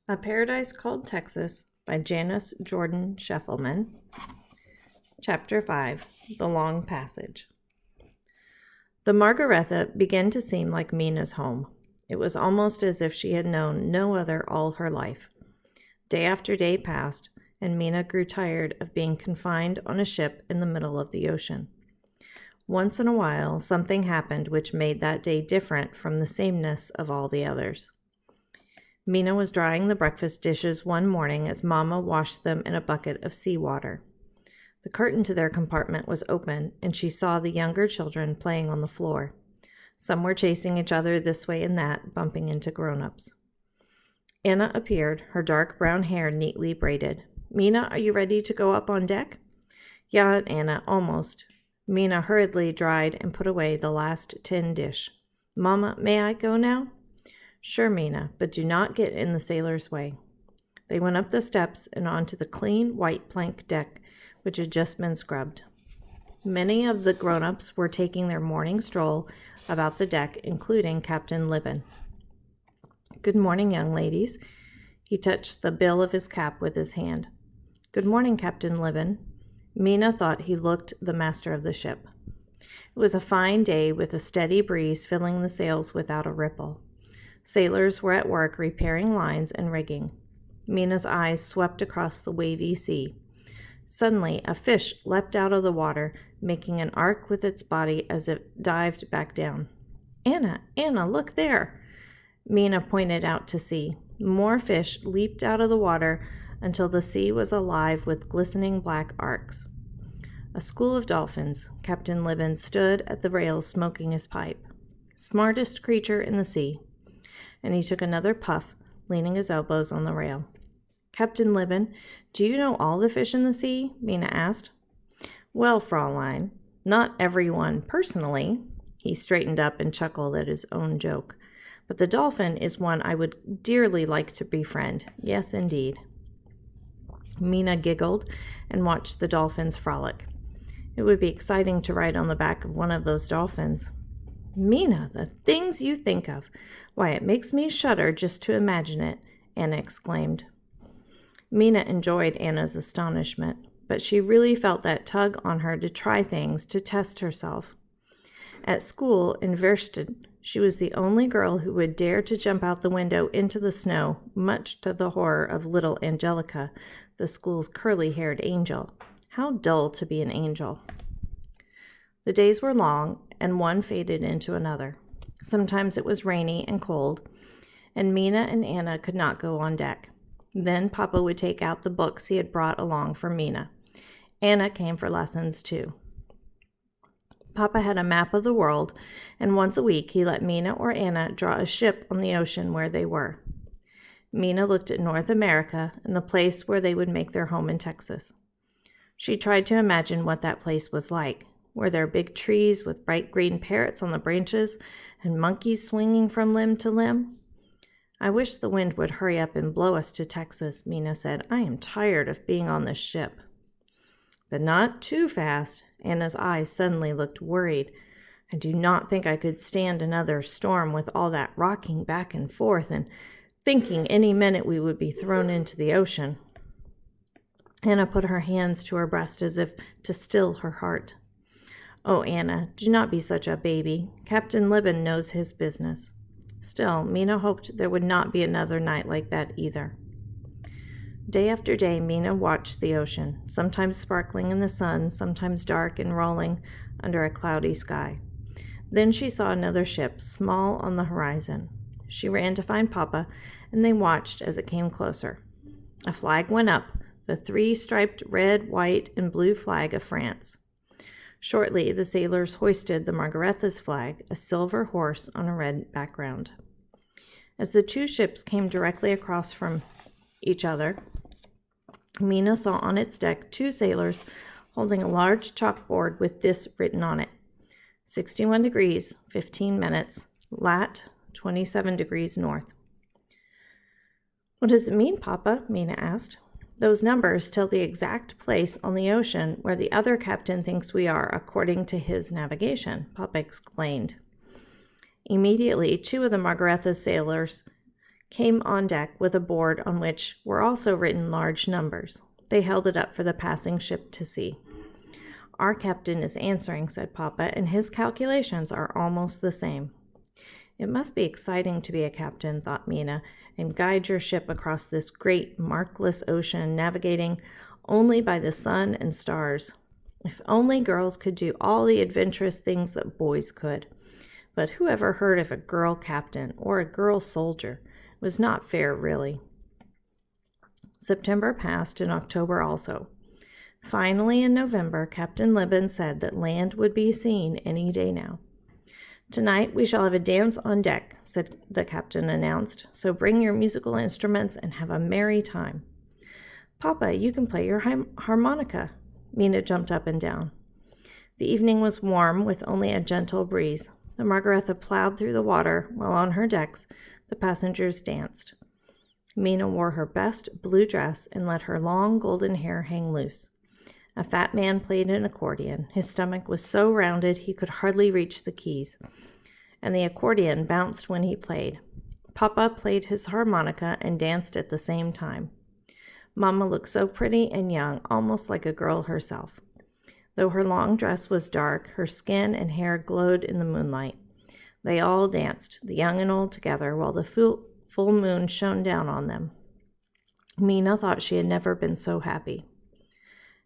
A Paradise Called Texas by Janice Jordan Scheffelman. Chapter 5. The Long Passage. The Margaretha began to seem like Mina's home. It was almost as if she had known no other all her life. Day after day passed, and Mina grew tired of being confined on a ship in the middle of the ocean. Once in a while, something happened which made that day different from the sameness of all the others. Mina was drying the breakfast dishes one morning as Mama washed them in a bucket of seawater. The curtain to their compartment was open, and she saw the younger children playing on the floor. Some were chasing each other this way and that, bumping into grown-ups. Anna appeared, her dark brown hair neatly braided. "Mina, are you ready to go up on deck?" "Yeah, Anna, almost." Mina hurriedly dried and put away the last tin dish. "Mama, may I go now?" "Sure, Mina, but do not get in the sailor's way." They went up the steps and onto the clean white plank deck, which had just been scrubbed. Many of the grown-ups were taking their morning stroll about the deck, including Captain Libben. "Good morning, young ladies." He touched the bill of his cap with his hand. "Good morning, Captain Libben." Mina thought he looked the master of the ship. It was a fine day with a steady breeze filling the sails without a ripple. Sailors were at work repairing lines and rigging. Mina's eyes swept across the wavy sea. Suddenly, a fish leapt out of the water, making an arc with its body as it dived back down. Anna, look there!" Mina pointed out to sea. More fish leaped out of the water until the sea was alive with glistening black arcs. A school of dolphins. Captain Libben stood at the rail smoking his pipe. Smartest creature in the sea. And he took another puff, leaning his elbows on the rail. "Captain Libben, do you know all the fish in the sea?" Mina asked. "Well, Fraulein, not every one personally." He straightened up and chuckled at his own joke. "But the dolphin is one I would dearly like to befriend. Yes, indeed." Mina giggled and watched the dolphins frolic. It would be exciting to ride on the back of one of those dolphins. "Mina, the things you think of! Why, it makes me shudder just to imagine it," Anna exclaimed. Mina enjoyed Anna's astonishment, but she really felt that tug on her to try things, to test herself. At school in Versted, she was the only girl who would dare to jump out the window into the snow, much to the horror of little Angelica, the school's curly-haired angel. How dull to be an angel. The days were long, and one faded into another. Sometimes it was rainy and cold, and Mina and Anna could not go on deck. Then Papa would take out the books he had brought along for Mina. Anna came for lessons, too. Papa had a map of the world, and once a week he let Mina or Anna draw a ship on the ocean where they were. Mina looked at North America and the place where they would make their home in Texas. She tried to imagine what that place was like. Were there big trees with bright green parrots on the branches and monkeys swinging from limb to limb? "I wish the wind would hurry up and blow us to Texas," Mina said. "I am tired of being on this ship." "But not too fast." Anna's eyes suddenly looked worried. "I do not think I could stand another storm with all that rocking back and forth and thinking any minute we would be thrown into the ocean." Anna put her hands to her breast as if to still her heart. "Oh, Anna, do not be such a baby. Captain Libben knows his business." Still, Mina hoped there would not be another night like that either. Day after day, Mina watched the ocean, sometimes sparkling in the sun, sometimes dark and rolling under a cloudy sky. Then she saw another ship, small on the horizon. She ran to find Papa, and they watched as it came closer. A flag went up, the three-striped red, white, and blue flag of France. Shortly, the sailors hoisted the Margaretha's flag, a silver horse on a red background. As the two ships came directly across from each other, Mina saw on its deck two sailors holding a large chalkboard with this written on it: 61 degrees, 15 minutes, lat. 27 degrees north. "What does it mean, Papa?" Mina asked. "Those numbers tell the exact place on the ocean where the other captain thinks we are according to his navigation," Papa explained. Immediately, two of the Margaretha's sailors came on deck with a board on which were also written large numbers. They held it up for the passing ship to see. "Our captain is answering," said Papa, "and his calculations are almost the same." "It must be exciting to be a captain," thought Mina, "and guide your ship across this great, markless ocean, navigating only by the sun and stars. If only girls could do all the adventurous things that boys could. But who ever heard of a girl captain or a girl soldier? It was not fair, really." September passed and October also. Finally, in November, Captain Libben said that land would be seen any day now. "Tonight we shall have a dance on deck," said the captain announced, "so bring your musical instruments and have a merry time." "Papa, you can play your harmonica." Mina jumped up and down. The evening was warm, with only a gentle breeze. The Margaretha plowed through the water, while on her decks the passengers danced. Mina wore her best blue dress and let her long golden hair hang loose. A fat man played an accordion. His stomach was so rounded he could hardly reach the keys, and the accordion bounced when he played. Papa played his harmonica and danced at the same time. Mamma looked so pretty and young, almost like a girl herself. Though her long dress was dark, her skin and hair glowed in the moonlight. They all danced, the young and old together, while the full moon shone down on them. Mina thought she had never been so happy.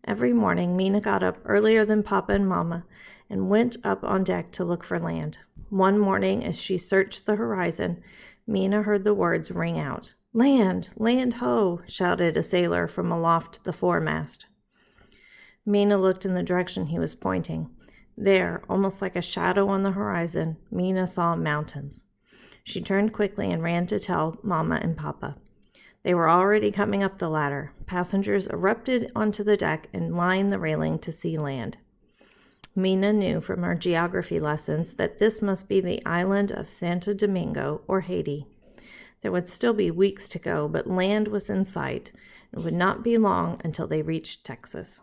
Every morning, Mina got up earlier than Papa and Mamma and went up on deck to look for land. One morning, as she searched the horizon, Mina heard the words ring out. "Land! Land ho!" shouted a sailor from aloft the foremast. Mina looked in the direction he was pointing. There, almost like a shadow on the horizon, Mina saw mountains. She turned quickly and ran to tell Mamma and Papa. They were already coming up the ladder. Passengers erupted onto the deck and lined the railing to see land. Mina knew from her geography lessons that this must be the island of Santo Domingo or Haiti. There would still be weeks to go, but land was in sight and would not be long until they reached Texas.